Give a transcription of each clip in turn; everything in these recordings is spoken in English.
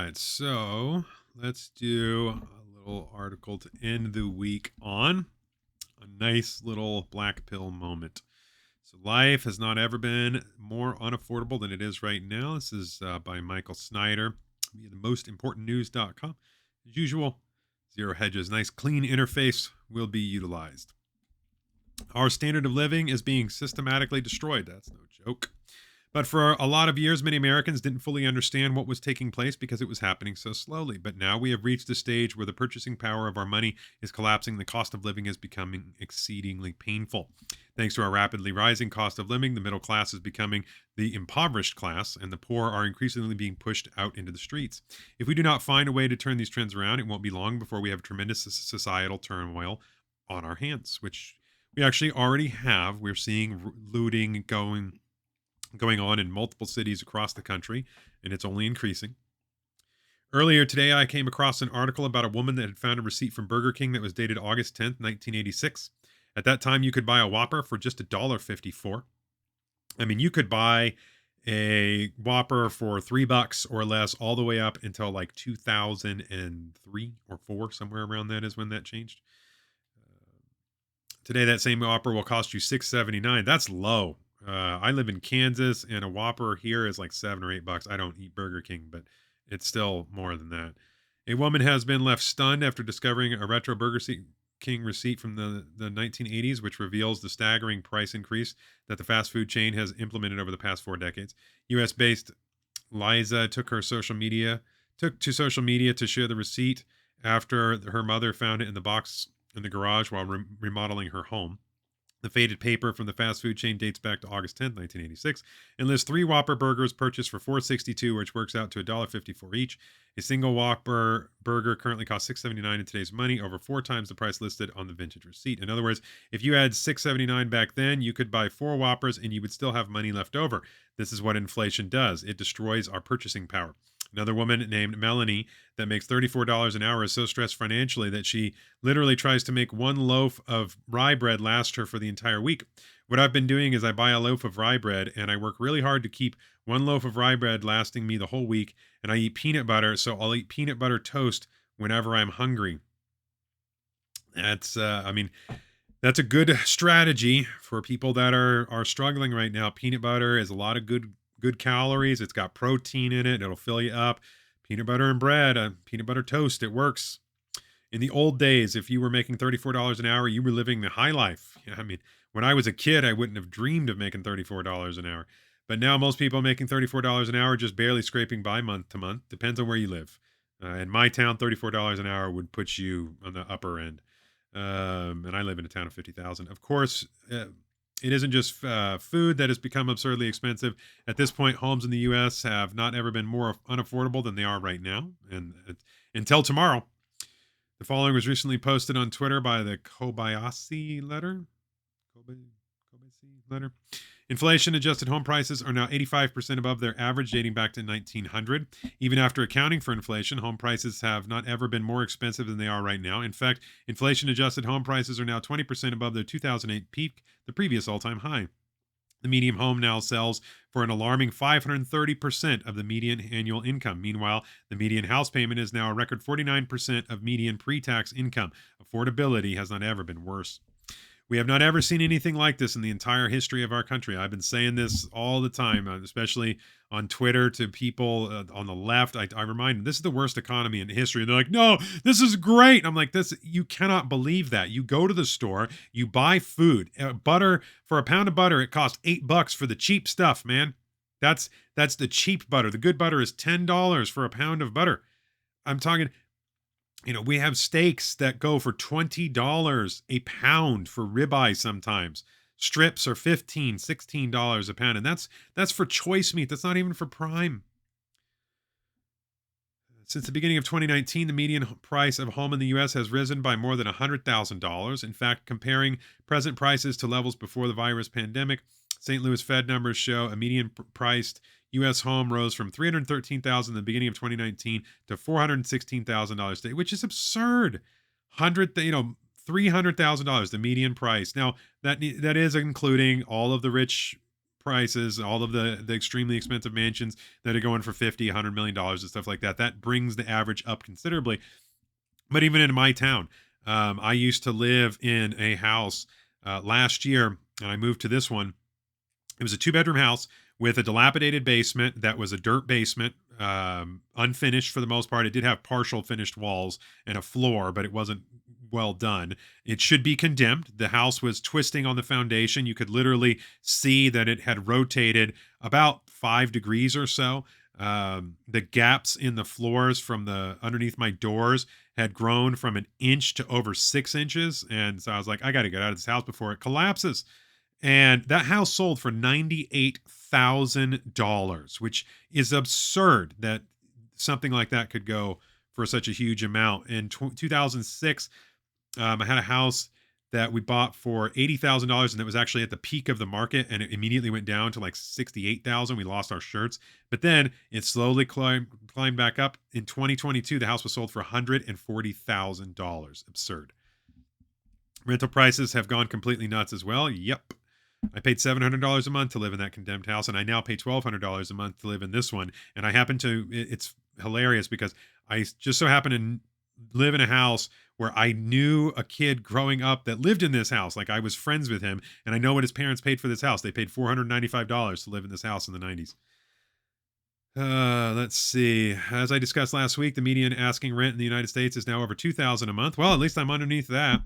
right. So let's do a little article to end the week on a nice little black pill moment. So life has not ever been more unaffordable than it is right now. This is by Michael Snyder via the mostimportantnews.com. As usual, Zero Hedge's nice clean interface will be utilized. Our standard of living is being systematically destroyed. That's no joke. But for a lot of years, many Americans didn't fully understand what was taking place because it was happening so slowly. But now we have reached a stage where the purchasing power of our money is collapsing. The cost of living is becoming exceedingly painful. Thanks to our rapidly rising cost of living, the middle class is becoming the impoverished class, and the poor are increasingly being pushed out into the streets. If we do not find a way to turn these trends around, it won't be long before we have tremendous societal turmoil on our hands, which we actually already have. We're seeing looting going on in multiple cities across the country, and it's only increasing. Earlier today, I came across an article about a woman that had found a receipt from Burger King that was dated August 10th, 1986. At that time, you could buy a Whopper for just $1.54. I mean, you could buy a Whopper for $3 or less all the way up until like 2003 or 4, somewhere around that is when that changed. Today, that same Whopper will cost you $6.79. That's low. I live in Kansas, and a Whopper here is like $7 or $8. I don't eat Burger King, but it's still more than that. A woman has been left stunned after discovering a retro King receipt from the 1980s, which reveals the staggering price increase that the fast food chain has implemented over the past 4 decades. U.S.-based Liza took to social media to share the receipt after her mother found it in the box in the garage while remodeling her home. The faded paper from the fast food chain dates back to August 10th, 1986, and lists 3 Whopper burgers purchased for $4.62, which works out to $1.54 each. A single Whopper burger currently costs $6.79 in today's money, over 4 times the price listed on the vintage receipt. In other words, if you had $6.79 back then, you could buy 4 Whoppers and you would still have money left over. This is what inflation does. It destroys our purchasing power. Another woman named Melanie that makes $34 an hour is so stressed financially that she literally tries to make one loaf of rye bread last her for the entire week. What I've been doing is I buy a loaf of rye bread and I work really hard to keep one loaf of rye bread lasting me the whole week. And I eat peanut butter, so I'll eat peanut butter toast whenever I'm hungry. That's a good strategy for people that are struggling right now. Peanut butter is a lot of good calories. It's got protein in it. It'll fill you up. Peanut butter and bread, peanut butter toast, it works. In the old days, if you were making $34 an hour, you were living the high life. I mean, when I was a kid, I wouldn't have dreamed of making $34 an hour. But now most people making $34 an hour just barely scraping by month to month. Depends on where you live. In my town, $34 an hour would put you on the upper end. And I live in a town of 50,000. Of course, it isn't just food that has become absurdly expensive. At this point, homes in the U.S. have not ever been more unaffordable than they are right now. And until tomorrow. The following was recently posted on Twitter by the Kobayashi letter. Inflation-adjusted home prices are now 85% above their average dating back to 1900. Even after accounting for inflation, home prices have not ever been more expensive than they are right now. In fact, inflation-adjusted home prices are now 20% above their 2008 peak, the previous all-time high. The median home now sells for an alarming 530% of the median annual income. Meanwhile, the median house payment is now a record 49% of median pre-tax income. Affordability has not ever been worse. We have not ever seen anything like this in the entire history of our country. I've been saying this all the time, especially on Twitter to people on the left. I remind them, this is the worst economy in history. And they're like, no, this is great. I'm like, you cannot believe that. You go to the store, you buy food, butter, for a pound of butter, it costs $8 for the cheap stuff, man. That's the cheap butter. The good butter is $10 for a pound of butter. I'm talking, we have steaks that go for $20 a pound for ribeye sometimes. Strips are $15, $16 a pound. And that's for choice meat. That's not even for prime. Since the beginning of 2019, the median price of a home in the U.S. has risen by more than $100,000. In fact, comparing present prices to levels before the virus pandemic, St. Louis Fed numbers show a median priced U.S. home rose from $313,000 in the beginning of 2019 to $416,000 today, which is absurd. $300,000, the median price. Now that is including all of the rich prices, all of the extremely expensive mansions that are going for 50, $100 million and stuff like that. That brings the average up considerably. But even in my town, I used to live in a house last year, and I moved to this one. It was a 2-bedroom house with a dilapidated basement that was a dirt basement, unfinished for the most part. It did have partial finished walls and a floor, but it wasn't well done. It should be condemned. The house was twisting on the foundation. You could literally see that it had rotated about 5 degrees or so. The gaps in the floors from the underneath my doors had grown from an inch to over 6 inches. And so I was like, I got to get out of this house before it collapses. And that house sold for $98,000, which is absurd that something like that could go for such a huge amount. In 2006, I had a house that we bought for $80,000, and it was actually at the peak of the market, and it immediately went down to like 68,000. We lost our shirts, but then it slowly climbed back up. In 2022, the house was sold for $140,000. Absurd. Rental prices have gone completely nuts as well. Yep. I paid $700 a month to live in that condemned house, and I now pay $1,200 a month to live in this one. And I happen to, it's hilarious because I just so happen to live in a house where I knew a kid growing up that lived in this house. Like I was friends with him, and I know what his parents paid for this house. They paid $495 to live in this house in the 90s. Let's see. As I discussed last week, the median asking rent in the United States is now over $2,000 a month. Well, at least I'm underneath that.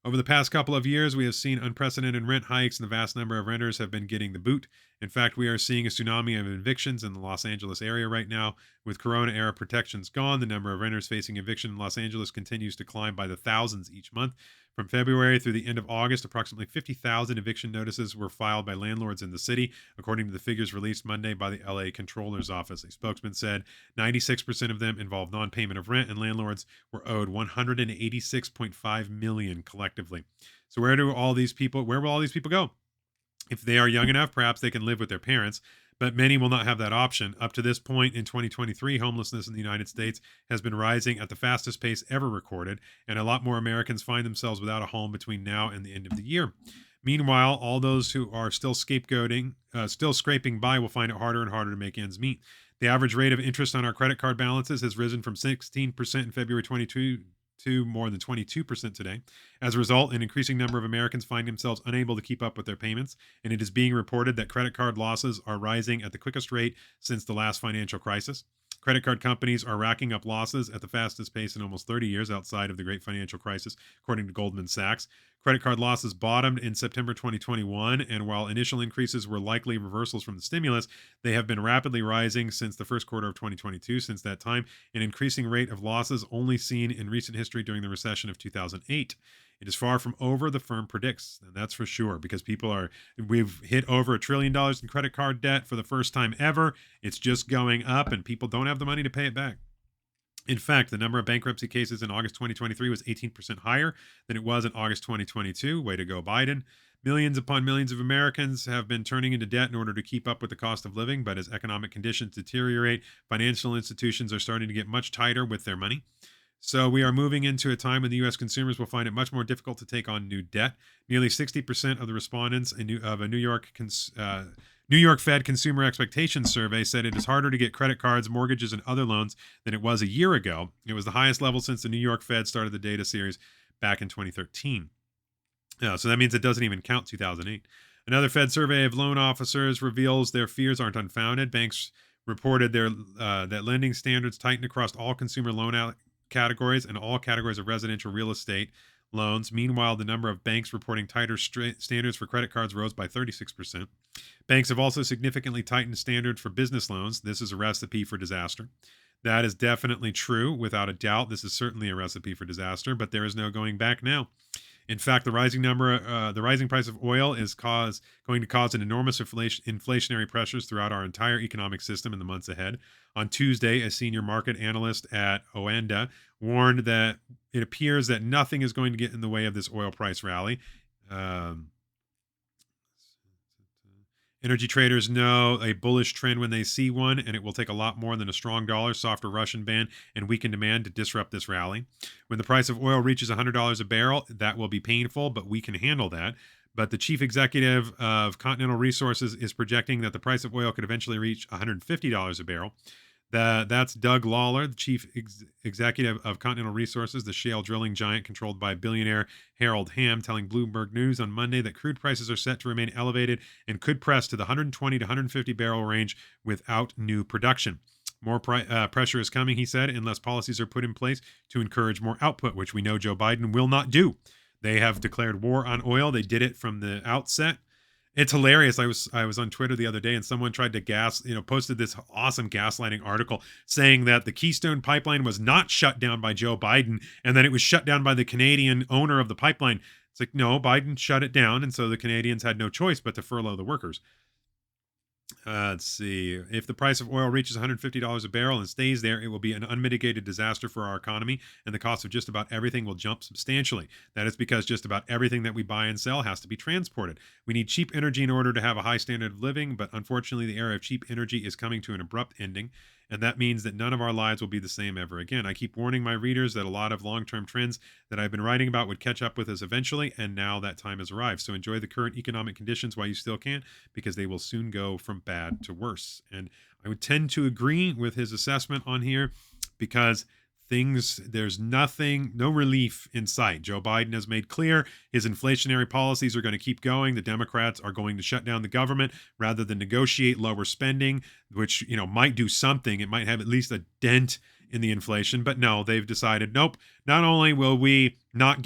Over the past couple of years, we have seen unprecedented rent hikes, and the vast number of renters have been getting the boot. In fact, we are seeing a tsunami of evictions in the Los Angeles area right now. With Corona-era protections gone, the number of renters facing eviction in Los Angeles continues to climb by the thousands each month. From February through the end of August, approximately 50,000 eviction notices were filed by landlords in the city, according to the figures released Monday by the LA Comptroller's Office. A spokesman said 96% of them involved non-payment of rent, and landlords were owed $186.5 million collectively. So where will all these people go? If they are young enough, perhaps they can live with their parents, but many will not have that option. Up to this point in 2023, homelessness in the United States has been rising at the fastest pace ever recorded, and a lot more Americans find themselves without a home between now and the end of the year. Meanwhile, all those who are still scapegoating, still scraping by, will find it harder and harder to make ends meet. The average rate of interest on our credit card balances has risen from 16% in February 22 to more than 22% today. As a result, an increasing number of Americans find themselves unable to keep up with their payments, and it is being reported that credit card losses are rising at the quickest rate since the last financial crisis. Credit card companies are racking up losses at the fastest pace in almost 30 years outside of the great financial crisis, according to Goldman Sachs. Credit card losses bottomed in September 2021, and while initial increases were likely reversals from the stimulus, they have been rapidly rising since the first quarter of 2022. Since that time, an increasing rate of losses only seen in recent history during the recession of 2008. It is far from over, the firm predicts, and that's for sure, because we've hit over $1 trillion in credit card debt for the first time ever. It's just going up, and people don't have the money to pay it back. In fact, the number of bankruptcy cases in August 2023 was 18% higher than it was in August 2022. Way to go, Biden. Millions upon millions of Americans have been turning into debt in order to keep up with the cost of living, but as economic conditions deteriorate, financial institutions are starting to get much tighter with their money. So we are moving into a time when the U.S. consumers will find it much more difficult to take on new debt. Nearly 60% of the respondents of a New York Fed Consumer Expectations Survey said it is harder to get credit cards, mortgages, and other loans than it was a year ago. It was the highest level since the New York Fed started the data series back in 2013. So that means it doesn't even count 2008. Another Fed survey of loan officers reveals their fears aren't unfounded. Banks reported that lending standards tightened across all consumer loan categories and all categories of residential real estate loans. Meanwhile, the number of banks reporting tighter standards for credit cards rose by 36%. Banks have also significantly tightened standards for business loans. This is a recipe for disaster. That is definitely true, without a doubt. This is certainly a recipe for disaster, but there is no going back now. In fact, the rising price of oil is going to cause an enormous inflationary pressures throughout our entire economic system in the months ahead. On Tuesday, a senior market analyst at Oanda warned that it appears that nothing is going to get in the way of this oil price rally. Energy traders know a bullish trend when they see one, and it will take a lot more than a strong dollar, softer Russian ban, and weakened demand to disrupt this rally. When the price of oil reaches $100 a barrel, that will be painful, but we can handle that. But the chief executive of Continental Resources is projecting that the price of oil could eventually reach $150 a barrel. That's Doug Lawler, the chief executive of Continental Resources, the shale drilling giant controlled by billionaire Harold Hamm, telling Bloomberg News on Monday that crude prices are set to remain elevated and could press to the 120 to 150 barrel range without new production. More pressure is coming, he said, unless policies are put in place to encourage more output, which we know Joe Biden will not do. They have declared war on oil. They did it from the outset. It's hilarious. I was on Twitter the other day, and someone tried to posted this awesome gaslighting article saying that the Keystone Pipeline was not shut down by Joe Biden, and then it was shut down by the Canadian owner of the pipeline. It's like, no, Biden shut it down, and so the Canadians had no choice but to furlough the workers. Let's see. If the price of oil reaches $150 a barrel and stays there, it will be an unmitigated disaster for our economy, and the cost of just about everything will jump substantially. That is because just about everything that we buy and sell has to be transported. We need cheap energy in order to have a high standard of living, but unfortunately, the era of cheap energy is coming to an abrupt ending, and that means that none of our lives will be the same ever again. I keep warning my readers that a lot of long-term trends that I've been writing about would catch up with us eventually, and now that time has arrived. So enjoy the current economic conditions while you still can, because they will soon go from bad to worse. And I would tend to agree with his assessment on here, because there's no relief in sight. Joe Biden has made clear his inflationary policies are going to keep going. The Democrats are going to shut down the government rather than negotiate lower spending, which, might do something. It might have at least a dent in the inflation, but no, they've decided, nope, not only will we not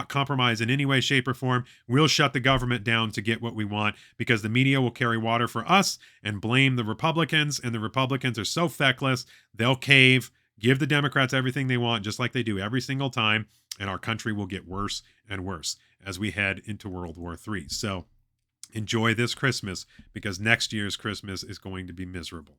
compromise in any way, shape, or form, we'll shut the government down to get what we want, because the media will carry water for us and blame the Republicans, and the Republicans are so feckless, they'll cave, give the Democrats everything they want, just like they do every single time, and our country will get worse and worse as we head into World War III. So enjoy this Christmas, because next year's Christmas is going to be miserable.